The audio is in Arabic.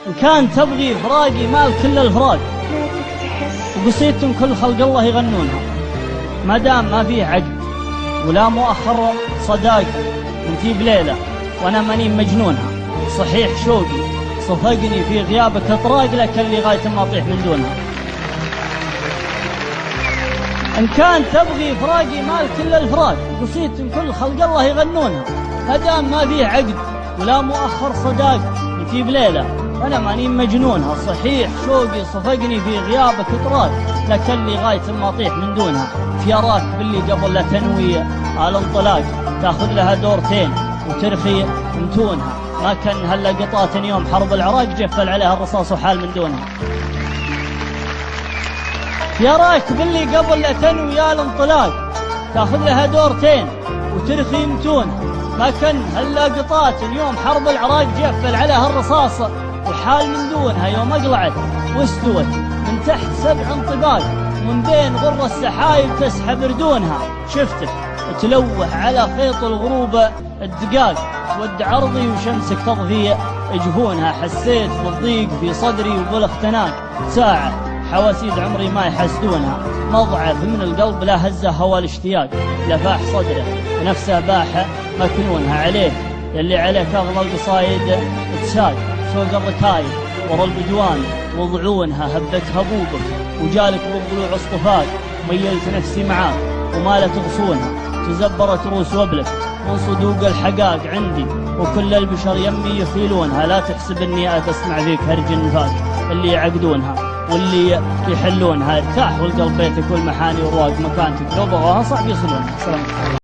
إن كان تبغي فراقي مال كل الفراق، وقصيدتم كل خلق الله يغنونها، ما دام ما فيه عقد ولا مؤخر صداق، انتي بليلة وانا ماني مجنونها. صحيح شوقي صفقني في غيابك اطراق، لكن اللي غاية ما اطيح من دونها. إن كان تبغي فراقي مال كل الفراق، قصيدتم كل خلق الله يغنونها، ما دام ما فيه عقد ولا مؤخر صداق، انتي بليلة وانا ماني مجنونها. صحيح شوقي صفقني في غيابك اطراق، لكن اللي غاية ما اطيح من دونها. في اراك باللي قبل لا تنوي الانطلاق، تاخذ لها دورتين وترخي متونها، ما كان هلا قطات يوم حرب العراق، جفل عليها الرصاص وحال من دونها. يراك باللي قبل لا تنوي الانطلاق، تاخذ لها دورتين وترخي متونها، ما كان هلا قطات يوم حرب العراق، جفل عليها الرصاص وحال من دونها. يوم اقلعت واستوت من تحت 7 انطباق، من بين غر السحايب تسحب ردونها، شفتك تلوح على خيط الغروب الدقاق، ود عرضي وشمسك تضفي جفونها. حسيت بالضيق في صدري وبالاختناق، ساعة حواسيد عمري ما يحسدونها. مضعف من القلب لا هزه هوى الاشتياق، لفاح صدره ونفسه باحة مكنونها. عليك يلي عليك اغلى القصايد تساق، سوق الركايب ورا البدوان وضعونها. هبت هبوبك وجالك بالضلوع اصطفاق، ميلت نفسي معاك وما لا تغصونها. تزبرت روس وبلك من صدوق الحقاق عندي، وكل البشر يمي يخيلونها. لا تحسب اني اتسمع فيك هرج النفاق، اللي يعقدونها واللي يحلونها. ارتاح والقلب بيتك والمحاني ورواق مكانتك، لو بغوها صعب يصلونها. سلام.